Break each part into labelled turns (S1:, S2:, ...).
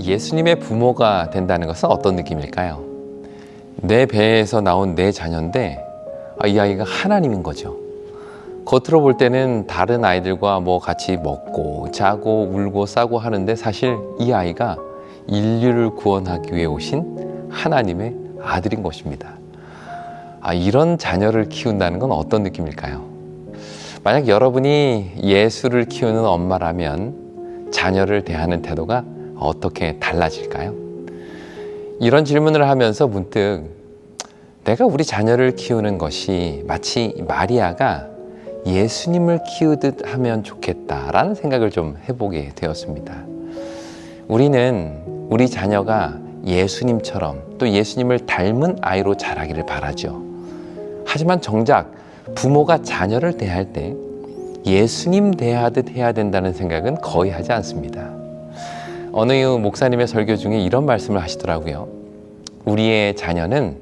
S1: 예수님의 부모가 된다는 것은 어떤 느낌일까요? 내 배에서 나온 내 자녀인데 이 아이가 하나님인 거죠. 겉으로 볼 때는 다른 아이들과 같이 먹고 자고 울고 싸고 하는데 사실 이 아이가 인류를 구원하기 위해 오신 하나님의 아들인 것입니다. 이런 자녀를 키운다는 건 어떤 느낌일까요? 만약 여러분이 예수를 키우는 엄마라면 자녀를 대하는 태도가 어떻게 달라질까요? 이런 질문을 하면서 문득 내가 우리 자녀를 키우는 것이 마치 마리아가 예수님을 키우듯 하면 좋겠다라는 생각을 좀 해보게 되었습니다. 우리는 우리 자녀가 예수님처럼 또 예수님을 닮은 아이로 자라기를 바라죠. 하지만 정작 부모가 자녀를 대할 때 예수님 대하듯 해야 된다는 생각은 거의 하지 않습니다. 어느 목사님의 설교 중에 이런 말씀을 하시더라고요. 우리의 자녀는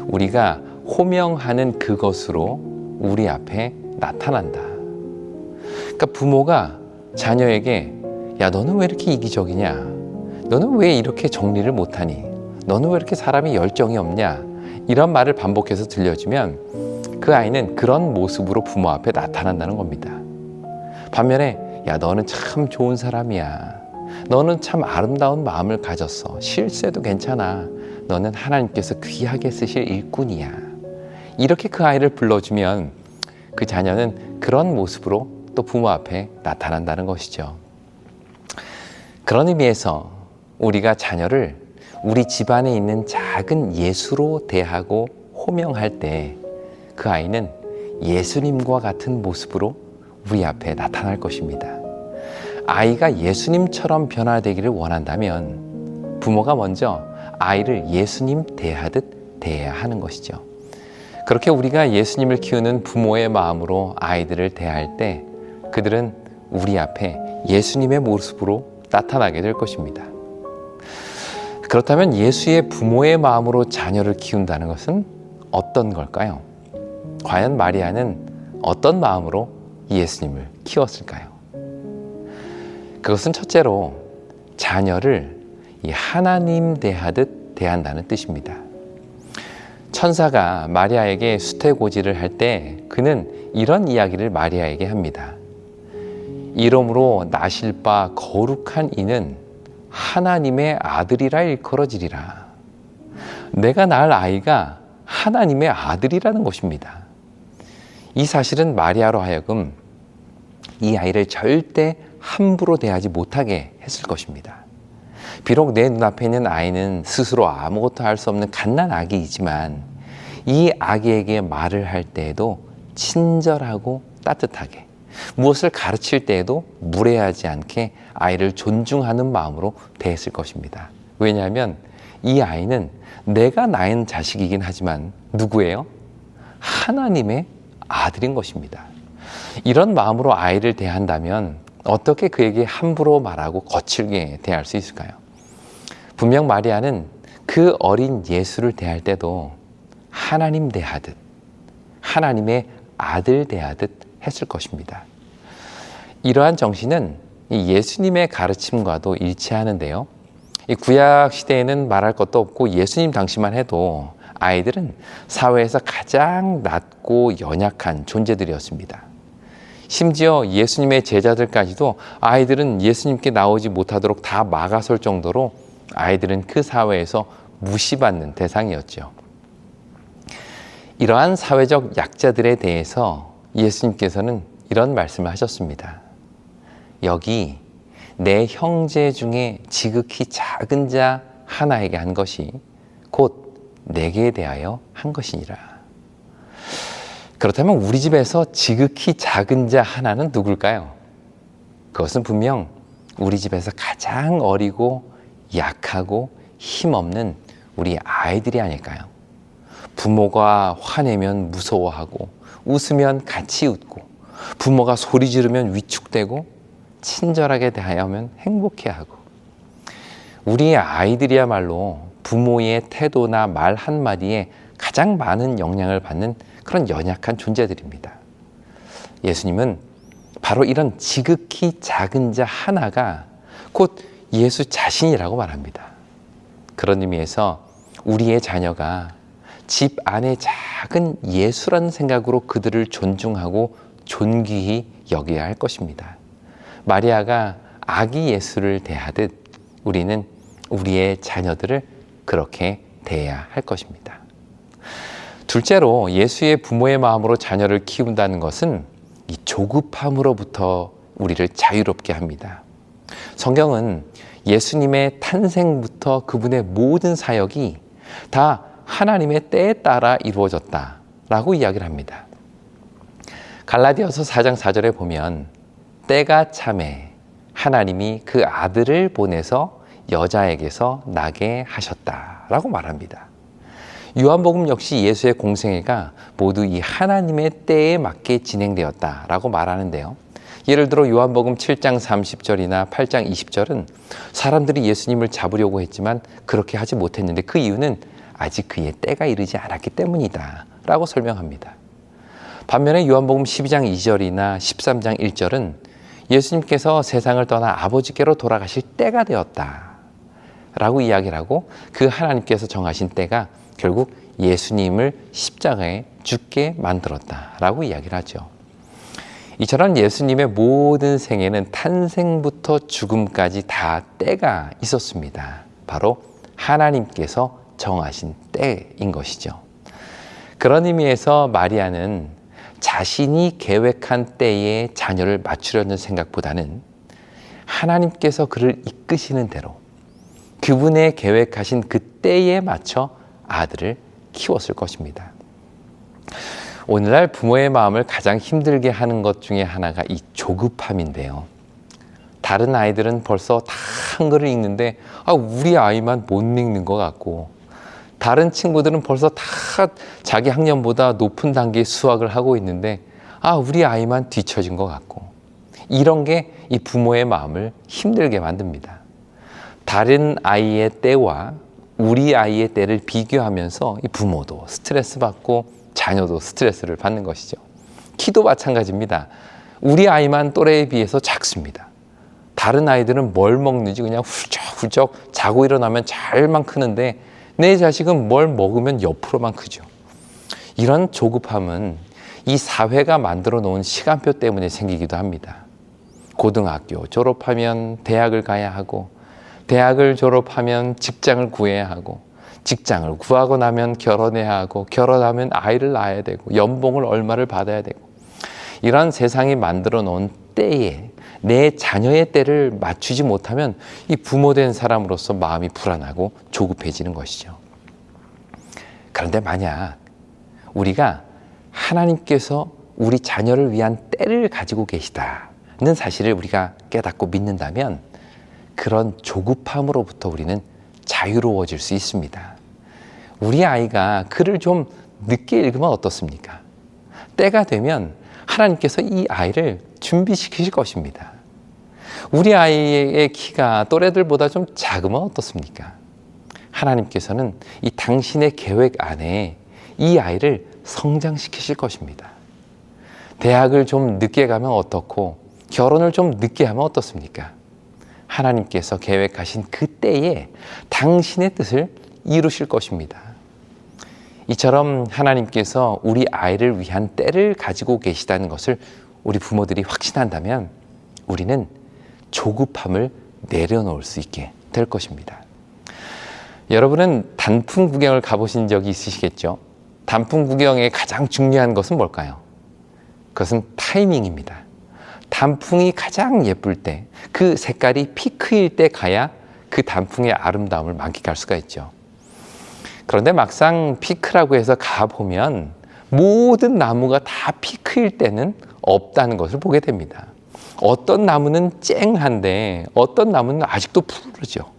S1: 우리가 호명하는 그것으로 우리 앞에 나타난다. 그러니까 부모가 자녀에게 야, 너는 왜 이렇게 이기적이냐? 너는 왜 이렇게 정리를 못하니? 너는 왜 이렇게 사람이 열정이 없냐? 이런 말을 반복해서 들려주면 그 아이는 그런 모습으로 부모 앞에 나타난다는 겁니다. 반면에 야, 너는 참 좋은 사람이야. 너는 참 아름다운 마음을 가졌어. 실수해도 괜찮아. 너는 하나님께서 귀하게 쓰실 일꾼이야. 이렇게 그 아이를 불러주면 그 자녀는 그런 모습으로 또 부모 앞에 나타난다는 것이죠. 그런 의미에서 우리가 자녀를 우리 집안에 있는 작은 예수로 대하고 호명할 때 그 아이는 예수님과 같은 모습으로 우리 앞에 나타날 것입니다. 아이가 예수님처럼 변화되기를 원한다면 부모가 먼저 아이를 예수님 대하듯 대해야 하는 것이죠. 그렇게 우리가 예수님을 키우는 부모의 마음으로 아이들을 대할 때 그들은 우리 앞에 예수님의 모습으로 나타나게 될 것입니다. 그렇다면 예수의 부모의 마음으로 자녀를 키운다는 것은 어떤 걸까요? 과연 마리아는 어떤 마음으로 예수님을 키웠을까요? 그것은 첫째로 자녀를 하나님 대하듯 대한다는 뜻입니다. 천사가 마리아에게 수태고지를 할 때 그는 이런 이야기를 마리아에게 합니다. 이러므로 나실 바 거룩한 이는 하나님의 아들이라 일컬어지리라. 내가 낳을 아이가 하나님의 아들이라는 것입니다. 이 사실은 마리아로 하여금 이 아이를 절대 함부로 대하지 못하게 했을 것입니다. 비록 내 눈앞에 있는 아이는 스스로 아무것도 할 수 없는 갓난 아기이지만 이 아기에게 말을 할 때에도 친절하고 따뜻하게, 무엇을 가르칠 때에도 무례하지 않게 아이를 존중하는 마음으로 대했을 것입니다. 왜냐하면 이 아이는 내가 낳은 자식이긴 하지만 누구예요? 하나님의 아들인 것입니다. 이런 마음으로 아이를 대한다면 어떻게 그에게 함부로 말하고 거칠게 대할 수 있을까요? 분명 마리아는 그 어린 예수를 대할 때도 하나님 대하듯, 하나님의 아들 대하듯 했을 것입니다. 이러한 정신은 예수님의 가르침과도 일치하는데요. 이 구약 시대에는 말할 것도 없고 예수님 당시만 해도 아이들은 사회에서 가장 낮고 연약한 존재들이었습니다. 심지어 예수님의 제자들까지도 아이들은 예수님께 나오지 못하도록 다 막아설 정도로 아이들은 그 사회에서 무시받는 대상이었죠. 이러한 사회적 약자들에 대해서 예수님께서는 이런 말씀을 하셨습니다. 여기 내 형제 중에 지극히 작은 자 하나에게 한 것이 곧 내게 대하여 한 것이니라. 그렇다면 우리 집에서 지극히 작은 자 하나는 누굴까요? 그것은 분명 우리 집에서 가장 어리고 약하고 힘없는 우리 아이들이 아닐까요? 부모가 화내면 무서워하고 웃으면 같이 웃고 부모가 소리 지르면 위축되고 친절하게 대하면 행복해하고 우리 아이들이야말로 부모의 태도나 말 한마디에 가장 많은 영향을 받는 그런 연약한 존재들입니다. 예수님은 바로 이런 지극히 작은 자 하나가 곧 예수 자신이라고 말합니다. 그런 의미에서 우리의 자녀가 집 안에 작은 예수라는 생각으로 그들을 존중하고 존귀히 여겨야 할 것입니다. 마리아가 아기 예수를 대하듯 우리는 우리의 자녀들을 그렇게 대해야 할 것입니다. 둘째로 예수의 부모의 마음으로 자녀를 키운다는 것은 이 조급함으로부터 우리를 자유롭게 합니다. 성경은 예수님의 탄생부터 그분의 모든 사역이 다 하나님의 때에 따라 이루어졌다라고 이야기를 합니다. 갈라디아서 4장 4절에 보면 때가 참에 하나님이 그 아들을 보내서 여자에게서 나게 하셨다라고 말합니다. 요한복음 역시 예수의 공생애가 모두 이 하나님의 때에 맞게 진행되었다라고 말하는데요. 예를 들어 요한복음 7장 30절이나 8장 20절은 사람들이 예수님을 잡으려고 했지만 그렇게 하지 못했는데 그 이유는 아직 그의 때가 이르지 않았기 때문이다 라고 설명합니다. 반면에 요한복음 12장 2절이나 13장 1절은 예수님께서 세상을 떠나 아버지께로 돌아가실 때가 되었다 라고 이야기를 하고 그 하나님께서 정하신 때가 결국 예수님을 십자가에 죽게 만들었다 라고 이야기를 하죠. 이처럼 예수님의 모든 생애는 탄생부터 죽음까지 다 때가 있었습니다. 바로 하나님께서 정하신 때인 것이죠. 그런 의미에서 마리아는 자신이 계획한 때에 자녀를 맞추려는 생각보다는 하나님께서 그를 이끄시는 대로 그분의 계획하신 그 때에 맞춰 아들을 키웠을 것입니다. 오늘날 부모의 마음을 가장 힘들게 하는 것 중에 하나가 이 조급함인데요. 다른 아이들은 벌써 다 한글을 읽는데 우리 아이만 못 읽는 것 같고, 다른 친구들은 벌써 다 자기 학년보다 높은 단계의 수학을 하고 있는데 우리 아이만 뒤처진 것 같고, 이런 게 이 부모의 마음을 힘들게 만듭니다. 다른 아이의 때와 우리 아이의 때를 비교하면서 이 부모도 스트레스 받고 자녀도 스트레스를 받는 것이죠. 키도 마찬가지입니다. 우리 아이만 또래에 비해서 작습니다. 다른 아이들은 뭘 먹는지 그냥 훌쩍훌쩍 자고 일어나면 잘만 크는데 내 자식은 뭘 먹으면 옆으로만 크죠. 이런 조급함은 이 사회가 만들어 놓은 시간표 때문에 생기기도 합니다. 고등학교 졸업하면 대학을 가야 하고, 대학을 졸업하면 직장을 구해야 하고, 직장을 구하고 나면 결혼해야 하고, 결혼하면 아이를 낳아야 되고, 연봉을 얼마를 받아야 되고, 이런 세상이 만들어 놓은 때에 내 자녀의 때를 맞추지 못하면 이 부모된 사람으로서 마음이 불안하고 조급해지는 것이죠. 그런데 만약 우리가 하나님께서 우리 자녀를 위한 때를 가지고 계시다는 사실을 우리가 깨닫고 믿는다면 그런 조급함으로부터 우리는 자유로워질 수 있습니다. 우리 아이가 글을 좀 늦게 읽으면 어떻습니까? 때가 되면 하나님께서 이 아이를 준비시키실 것입니다. 우리 아이의 키가 또래들보다 좀 작으면 어떻습니까? 하나님께서는 이 당신의 계획 안에 이 아이를 성장시키실 것입니다. 대학을 좀 늦게 가면 어떻고 결혼을 좀 늦게 하면 어떻습니까? 하나님께서 계획하신 그 때에 당신의 뜻을 이루실 것입니다. 이처럼 하나님께서 우리 아이를 위한 때를 가지고 계시다는 것을 우리 부모들이 확신한다면 우리는 조급함을 내려놓을 수 있게 될 것입니다. 여러분은 단풍 구경을 가보신 적이 있으시겠죠? 단풍 구경의 가장 중요한 것은 뭘까요? 그것은 타이밍입니다. 단풍이 가장 예쁠 때, 그 색깔이 피크일 때 가야 그 단풍의 아름다움을 만끽할 수가 있죠. 그런데 막상 피크라고 해서 가보면 모든 나무가 다 피크일 때는 없다는 것을 보게 됩니다. 어떤 나무는 쨍한데 어떤 나무는 아직도 푸르죠.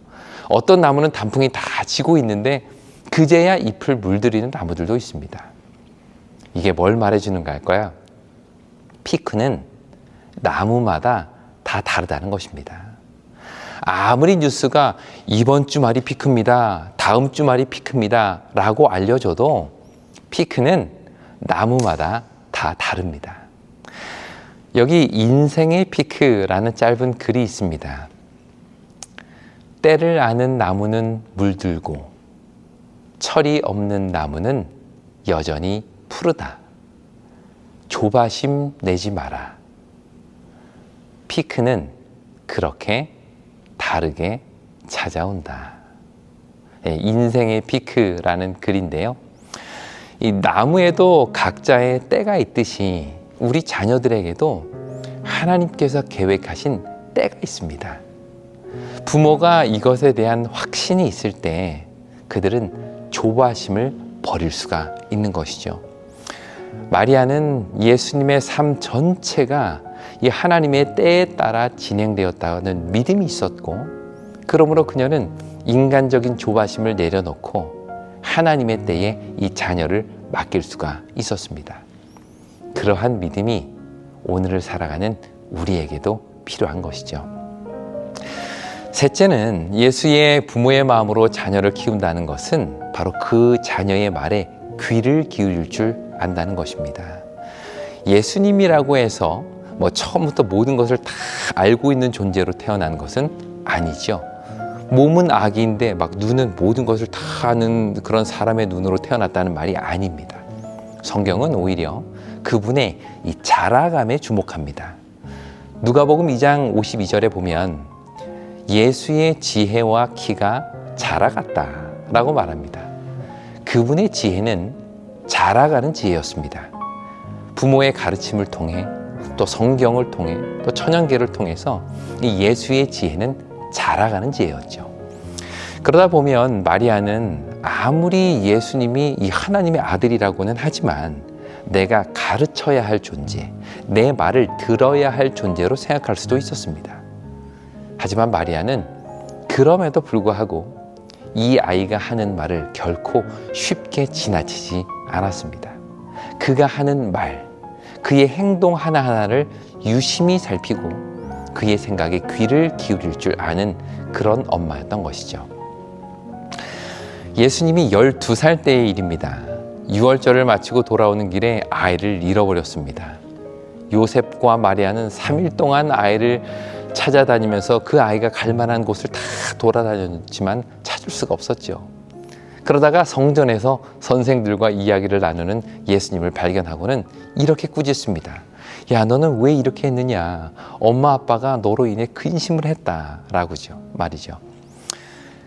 S1: 어떤 나무는 단풍이 다 지고 있는데 그제야 잎을 물들이는 나무들도 있습니다. 이게 뭘 말해주는가 할까요? 피크는 나무마다 다 다르다는 것입니다. 아무리 뉴스가 이번 주말이 피크입니다, 다음 주말이 피크입니다 라고 알려줘도 피크는 나무마다 다 다릅니다. 여기 인생의 피크라는 짧은 글이 있습니다. 때를 아는 나무는 물들고 철이 없는 나무는 여전히 푸르다. 조바심 내지 마라. 피크는 그렇게 다르게 찾아온다. 인생의 피크라는 글인데요. 이 나무에도 각자의 때가 있듯이 우리 자녀들에게도 하나님께서 계획하신 때가 있습니다. 부모가 이것에 대한 확신이 있을 때 그들은 조바심을 버릴 수가 있는 것이죠. 마리아는 예수님의 삶 전체가 이 하나님의 때에 따라 진행되었다는 믿음이 있었고, 그러므로 그녀는 인간적인 조바심을 내려놓고 하나님의 때에 이 자녀를 맡길 수가 있었습니다. 그러한 믿음이 오늘을 살아가는 우리에게도 필요한 것이죠. 셋째는 예수의 부모의 마음으로 자녀를 키운다는 것은 바로 그 자녀의 말에 귀를 기울일 줄 안다는 것입니다. 예수님이라고 해서 처음부터 모든 것을 다 알고 있는 존재로 태어난 것은 아니죠. 몸은 아기인데 눈은 모든 것을 다 아는 그런 사람의 눈으로 태어났다는 말이 아닙니다. 성경은 오히려 그분의 이 자라감에 주목합니다. 누가복음 2장 52절에 보면 예수의 지혜와 키가 자라갔다라고 말합니다. 그분의 지혜는 자라가는 지혜였습니다. 부모의 가르침을 통해, 또 성경을 통해, 또 천연계를 통해서 이 예수의 지혜는 자라가는 지혜였죠. 그러다 보면 마리아는 아무리 예수님이 이 하나님의 아들이라고는 하지만 내가 가르쳐야 할 존재, 내 말을 들어야 할 존재로 생각할 수도 있었습니다. 하지만 마리아는 그럼에도 불구하고 이 아이가 하는 말을 결코 쉽게 지나치지 않았습니다. 그가 하는 말, 그의 행동 하나하나를 유심히 살피고 그의 생각에 귀를 기울일 줄 아는 그런 엄마였던 것이죠. 예수님이 12살 때의 일입니다. 유월절을 마치고 돌아오는 길에 아이를 잃어버렸습니다. 요셉과 마리아는 3일 동안 아이를 찾아다니면서 그 아이가 갈 만한 곳을 다 돌아다녔지만 찾을 수가 없었죠. 그러다가 성전에서 선생들과 이야기를 나누는 예수님을 발견하고는 이렇게 꾸짖습니다. 야, 너는 왜 이렇게 했느냐? 엄마 아빠가 너로 인해 근심을 했다라고죠. 말이죠.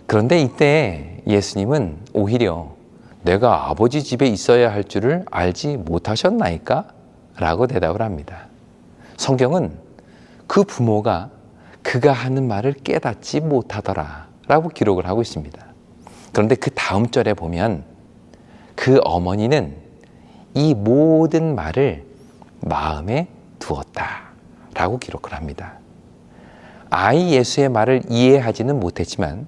S1: 그런데 이때 예수님은 오히려 내가 아버지 집에 있어야 할 줄을 알지 못하셨나이까? 라고 대답을 합니다. 성경은 그 부모가 그가 하는 말을 깨닫지 못하더라 라고 기록을 하고 있습니다. 그런데 그 다음 절에 보면 그 어머니는 이 모든 말을 마음에 두었다 라고 기록을 합니다. 아이 예수의 말을 이해하지는 못했지만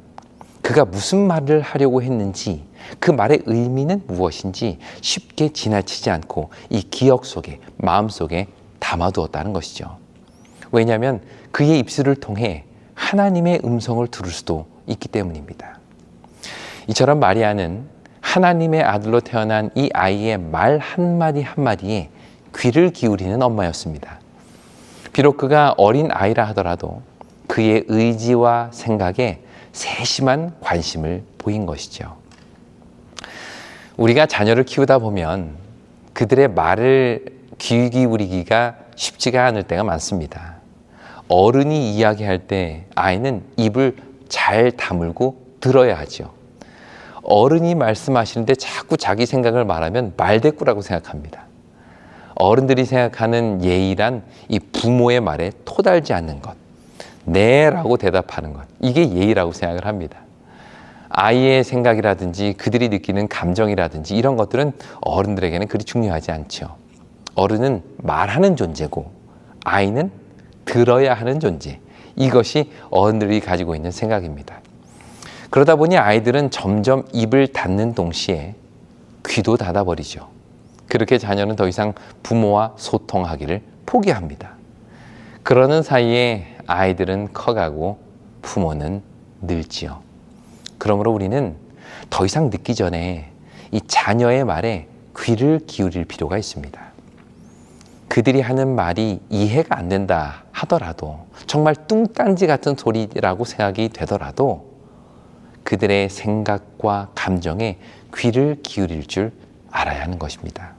S1: 그가 무슨 말을 하려고 했는지, 그 말의 의미는 무엇인지 쉽게 지나치지 않고 이 기억 속에, 마음 속에 담아두었다는 것이죠. 왜냐하면 그의 입술을 통해 하나님의 음성을 들을 수도 있기 때문입니다. 이처럼 마리아는 하나님의 아들로 태어난 이 아이의 말 한마디 한마디에 귀를 기울이는 엄마였습니다. 비록 그가 어린 아이라 하더라도 그의 의지와 생각에 세심한 관심을 보인 것이죠. 우리가 자녀를 키우다 보면 그들의 말을 귀 기울이기가 쉽지가 않을 때가 많습니다. 어른이 이야기할 때 아이는 입을 잘 다물고 들어야 하죠. 어른이 말씀하시는데 자꾸 자기 생각을 말하면 말대꾸라고 생각합니다. 어른들이 생각하는 예의란 이 부모의 말에 토달지 않는 것, 네 라고 대답하는 것, 이게 예의라고 생각을 합니다. 아이의 생각이라든지 그들이 느끼는 감정이라든지 이런 것들은 어른들에게는 그리 중요하지 않죠. 어른은 말하는 존재고 아이는 들어야 하는 존재, 이것이 어른들이 가지고 있는 생각입니다. 그러다 보니 아이들은 점점 입을 닫는 동시에 귀도 닫아버리죠. 그렇게 자녀는 더 이상 부모와 소통하기를 포기합니다. 그러는 사이에 아이들은 커가고 부모는 늙지요. 그러므로 우리는 더 이상 늦기 전에 이 자녀의 말에 귀를 기울일 필요가 있습니다. 그들이 하는 말이 이해가 안 된다 하더라도, 정말 뚱딴지 같은 소리라고 생각이 되더라도 그들의 생각과 감정에 귀를 기울일 줄 알아야 하는 것입니다.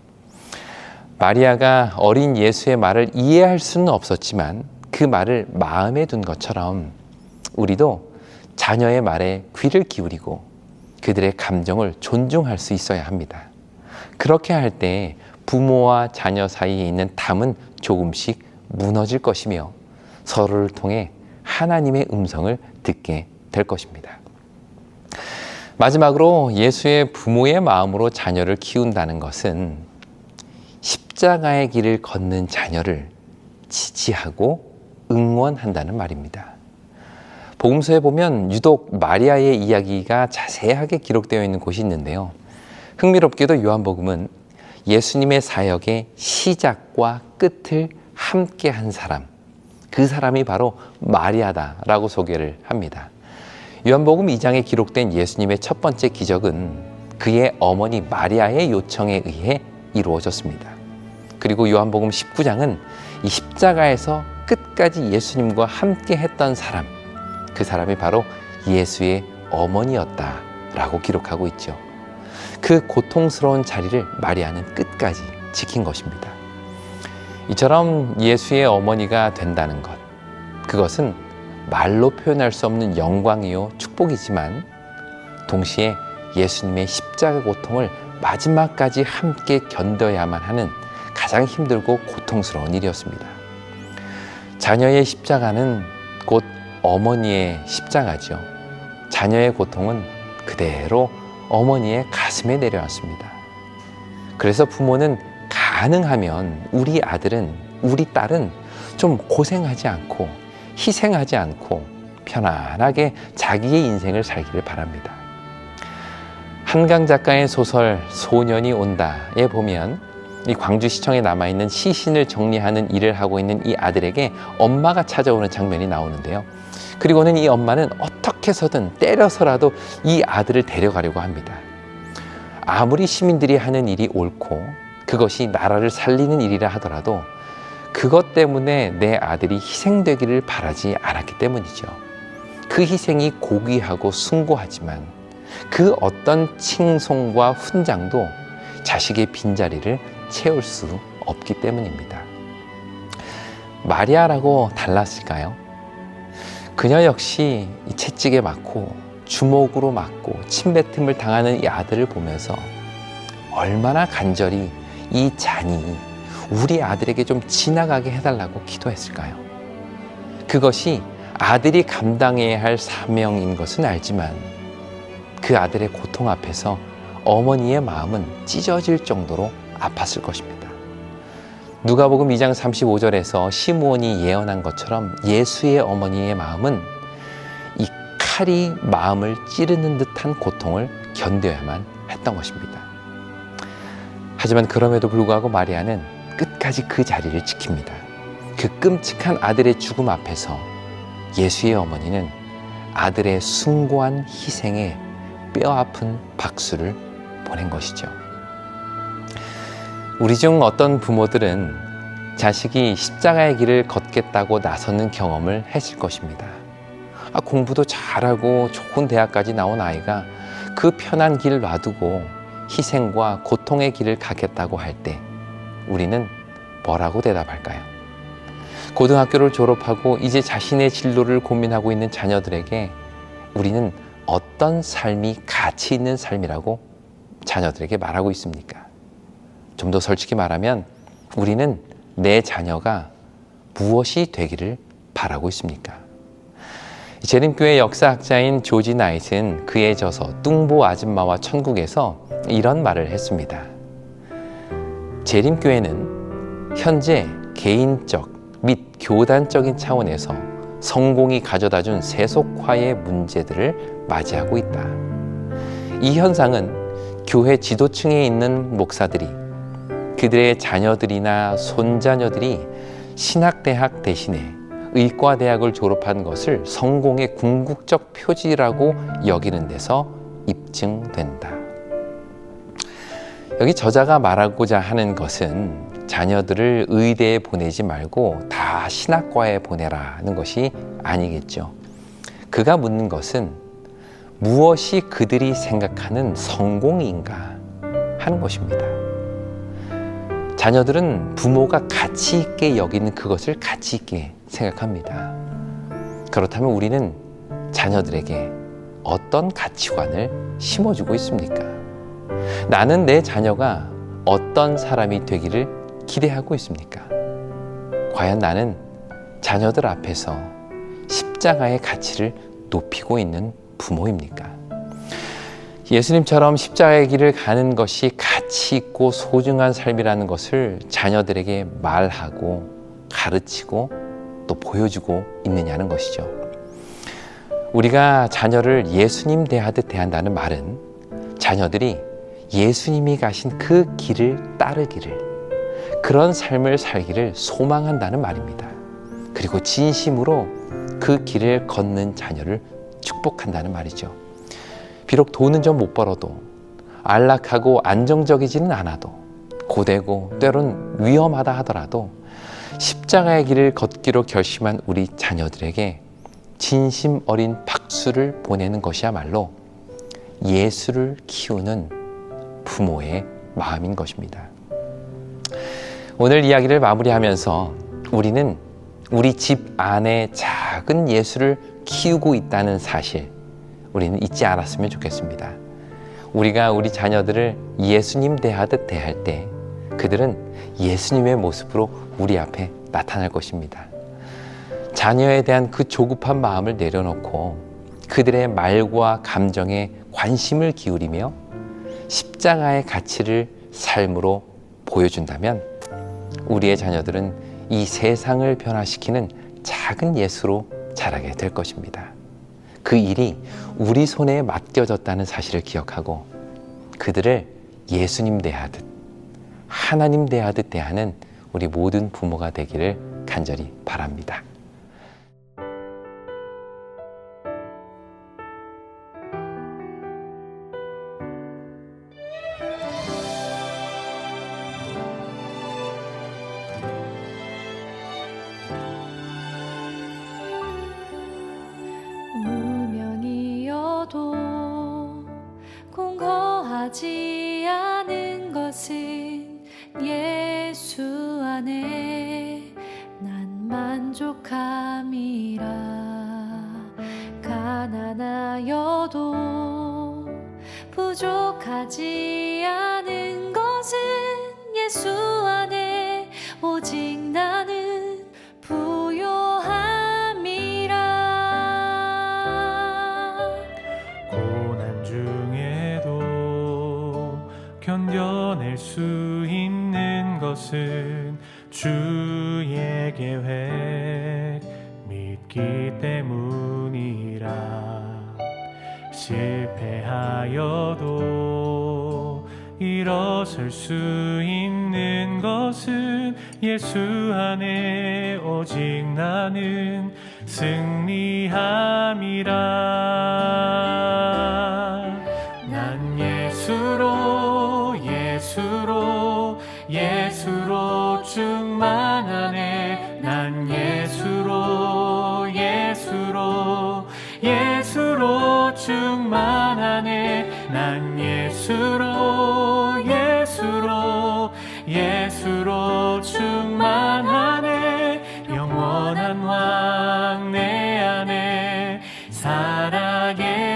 S1: 마리아가 어린 예수의 말을 이해할 수는 없었지만 그 말을 마음에 둔 것처럼 우리도 자녀의 말에 귀를 기울이고 그들의 감정을 존중할 수 있어야 합니다. 그렇게 할 때 부모와 자녀 사이에 있는 담은 조금씩 무너질 것이며 서로를 통해 하나님의 음성을 듣게 될 것입니다. 마지막으로 예수의 부모의 마음으로 자녀를 키운다는 것은 십자가의 길을 걷는 자녀를 지지하고 응원한다는 말입니다. 복음서에 보면 유독 마리아의 이야기가 자세하게 기록되어 있는 곳이 있는데요. 흥미롭게도 요한복음은 예수님의 사역의 시작과 끝을 함께 한 사람, 그 사람이 바로 마리아다라고 소개를 합니다. 요한복음 2장에 기록된 예수님의 첫 번째 기적은 그의 어머니 마리아의 요청에 의해 이루어졌습니다. 그리고 요한복음 19장은 이 십자가에서 끝까지 예수님과 함께 했던 사람, 그 사람이 바로 예수의 어머니였다라고 기록하고 있죠. 그 고통스러운 자리를 마리아는 끝까지 지킨 것입니다. 이처럼 예수의 어머니가 된다는 것, 그것은 말로 표현할 수 없는 영광이요 축복이지만 동시에 예수님의 십자가 고통을 마지막까지 함께 견뎌야만 하는 가장 힘들고 고통스러운 일이었습니다. 자녀의 십자가는 곧 어머니의 십자가죠. 자녀의 고통은 그대로 어머니의 가슴에 내려왔습니다. 그래서 부모는 가능하면 우리 아들은, 우리 딸은 좀 고생하지 않고 희생하지 않고 편안하게 자기의 인생을 살기를 바랍니다. 한강 작가의 소설 소년이 온다에 보면 이 광주시청에 남아있는 시신을 정리하는 일을 하고 있는 이 아들에게 엄마가 찾아오는 장면이 나오는데요. 그리고는 이 엄마는 어떻게 해서든 때려서라도 이 아들을 데려가려고 합니다. 아무리 시민들이 하는 일이 옳고 그것이 나라를 살리는 일이라 하더라도 그것 때문에 내 아들이 희생되기를 바라지 않았기 때문이죠. 그 희생이 고귀하고 숭고하지만 그 어떤 칭송과 훈장도 자식의 빈자리를 채울 수 없기 때문입니다. 마리아라고 달랐을까요? 그녀 역시 이 채찍에 맞고 주먹으로 맞고 침뱉음을 당하는 이 아들을 보면서 얼마나 간절히 이 잔이 우리 아들에게 좀 지나가게 해달라고 기도했을까요? 그것이 아들이 감당해야 할 사명인 것은 알지만 그 아들의 고통 앞에서 어머니의 마음은 찢어질 정도로 아팠을 것입니다. 누가복음 2장 35절에서 시므온이 예언한 것처럼 예수의 어머니의 마음은 이 칼이 마음을 찌르는 듯한 고통을 견뎌야만 했던 것입니다. 하지만 그럼에도 불구하고 마리아는 끝까지 그 자리를 지킵니다. 그 끔찍한 아들의 죽음 앞에서 예수의 어머니는 아들의 숭고한 희생에 뼈아픈 박수를 보낸 것이죠. 우리 중 어떤 부모들은 자식이 십자가의 길을 걷겠다고 나서는 경험을 했을 것입니다. 공부도 잘하고 좋은 대학까지 나온 아이가 그 편한 길 놔두고 희생과 고통의 길을 가겠다고 할 때 우리는 뭐라고 대답할까요? 고등학교를 졸업하고 이제 자신의 진로를 고민하고 있는 자녀들에게 우리는 어떤 삶이 가치 있는 삶이라고 자녀들에게 말하고 있습니까? 좀 더 솔직히 말하면 우리는 내 자녀가 무엇이 되기를 바라고 있습니까? 재림교회 역사학자인 조지 나잇은 그의 저서 뚱보 아줌마와 천국에서 이런 말을 했습니다. 재림교회는 현재 개인적 및 교단적인 차원에서 성공이 가져다준 세속화의 문제들을 맞이하고 있다. 이 현상은 교회 지도층에 있는 목사들이 그들의 자녀들이나 손자녀들이 신학대학 대신에 의과대학을 졸업한 것을 성공의 궁극적 표지라고 여기는 데서 입증된다. 여기 저자가 말하고자 하는 것은 자녀들을 의대에 보내지 말고 다 신학과에 보내라는 것이 아니겠죠. 그가 묻는 것은 무엇이 그들이 생각하는 성공인가 하는 것입니다. 자녀들은 부모가 가치 있게 여기는 그것을 가치 있게 생각합니다. 그렇다면 우리는 자녀들에게 어떤 가치관을 심어주고 있습니까? 나는 내 자녀가 어떤 사람이 되기를 기대하고 있습니까? 과연 나는 자녀들 앞에서 십자가의 가치를 높이고 있는 부모입니까? 예수님처럼 십자가의 길을 가는 것이 가치 있고 소중한 삶이라는 것을 자녀들에게 말하고 가르치고 또 보여주고 있느냐는 것이죠. 우리가 자녀를 예수님 대하듯 대한다는 말은 자녀들이 예수님이 가신 그 길을 따르기를, 그런 삶을 살기를 소망한다는 말입니다. 그리고 진심으로 그 길을 걷는 자녀를 축복한다는 말이죠. 비록 돈은 좀 못 벌어도, 안락하고 안정적이지는 않아도, 고되고 때론 위험하다 하더라도 십자가의 길을 걷기로 결심한 우리 자녀들에게 진심 어린 박수를 보내는 것이야말로 예수를 키우는 부모의 마음인 것입니다. 오늘 이야기를 마무리하면서 우리는 우리 집 안에 작은 예수를 키우고 있다는 사실, 우리는 잊지 않았으면 좋겠습니다. 우리가 우리 자녀들을 예수님 대하듯 대할 때 그들은 예수님의 모습으로 우리 앞에 나타날 것입니다. 자녀에 대한 그 조급한 마음을 내려놓고 그들의 말과 감정에 관심을 기울이며 십자가의 가치를 삶으로 보여준다면 우리의 자녀들은 이 세상을 변화시키는 작은 예수로 자라게 될 것입니다. 그 일이 우리 손에 맡겨졌다는 사실을 기억하고 그들을 예수님 대하듯, 하나님 대하듯 대하는 우리 모든 부모가 되기를 간절히 바랍니다.
S2: 무명이어도 공허하지 않은 것은 예수 안에 난 만족함이라. 가난하여도 부족하지 않은 것은 예수 안에 오직 나는
S3: 고난 중에도 견뎌낼 수 있는 것은 주의 계획 믿기 때문이라. 실패하여도 일어설 수 있는 것은 예수 안에 오직 나는 승리함이라. 난 예수로 충만하네. 난 예수로 충만하네. 난 예수로 충만하네. 영원한 왕 내 안에 살아계시네.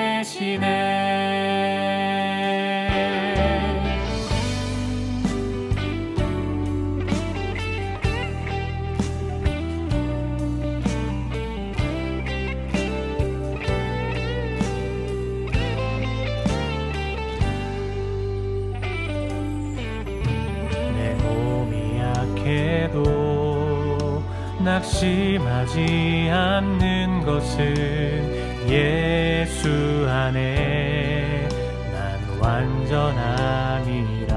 S3: 해도 낙심하지 않는 것은 예수 안에 난 완전함이라.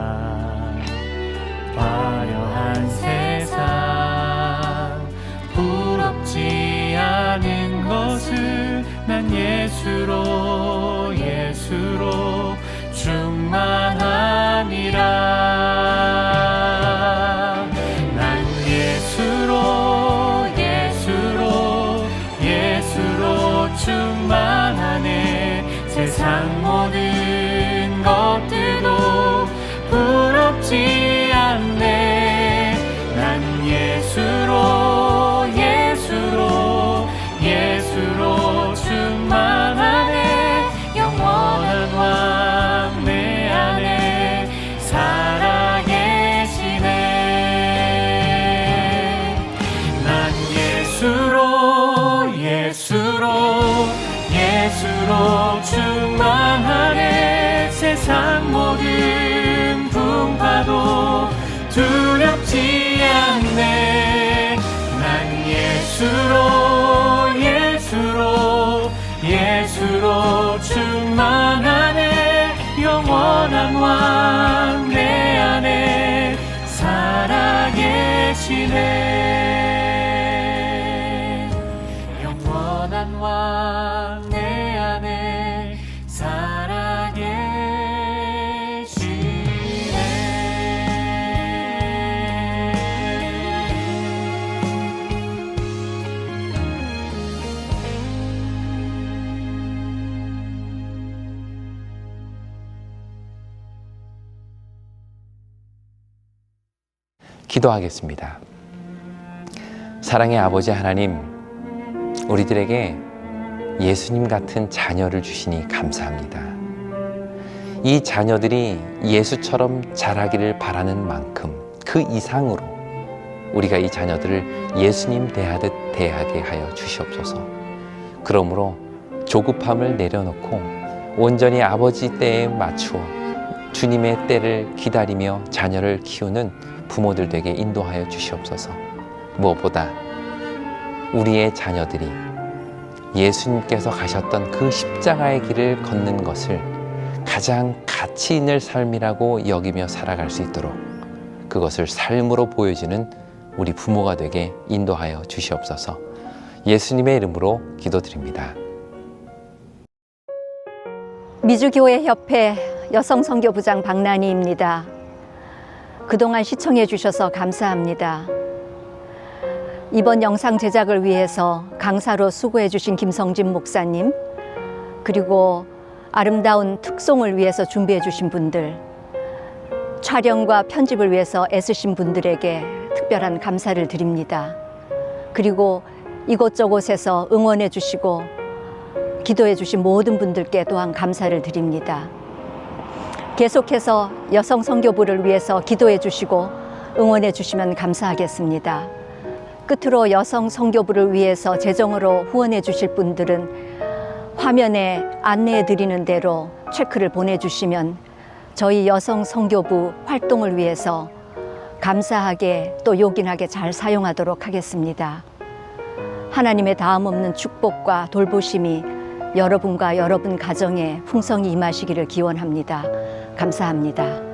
S3: 화려한 세상 부럽지 않은 것은 난 예수로 충만함이라. 예수로 충만하네. 세상 세상 모든 풍파도 두렵지 않네. 난 예수로 충만하네. 영원한 왕 내 안에 살아계시네. 영원한 왕 내 안에
S1: 기도하겠습니다. 사랑의 아버지 하나님, 우리들에게 예수님 같은 자녀를 주시니 감사합니다. 이 자녀들이 예수처럼 자라기를 바라는 만큼 그 이상으로 우리가 이 자녀들을 예수님 대하듯 대하게 하여 주시옵소서. 그러므로 조급함을 내려놓고 온전히 아버지 때에 맞추어 주님의 때를 기다리며 자녀를 키우는 부모들 되게 인도하여 주시옵소서. 무엇보다 우리의 자녀들이 예수님께서 가셨던 그 십자가의 길을 걷는 것을 가장 가치 있는 삶이라고 여기며 살아갈 수 있도록 그것을 삶으로 보여주는 우리 부모가 되게 인도하여 주시옵소서. 예수님의 이름으로 기도드립니다.
S4: 미주교회협회 여성선교부장 박난희입니다. 그동안 시청해 주셔서 감사합니다. 이번 영상 제작을 위해서 강사로 수고해 주신 김성진 목사님, 그리고 아름다운 특송을 위해서 준비해 주신 분들, 촬영과 편집을 위해서 애쓰신 분들에게 특별한 감사를 드립니다. 그리고 이곳저곳에서 응원해 주시고 기도해 주신 모든 분들께 또한 감사를 드립니다. 계속해서 여성 선교부를 위해서 기도해 주시고 응원해 주시면 감사하겠습니다. 끝으로 여성 선교부를 위해서 재정으로 후원해 주실 분들은 화면에 안내해 드리는 대로 체크를 보내주시면 저희 여성 선교부 활동을 위해서 감사하게 또 요긴하게 잘 사용하도록 하겠습니다. 하나님의 다음 없는 축복과 돌보심이 여러분과 여러분 가정에 풍성히 임하시기를 기원합니다. 감사합니다.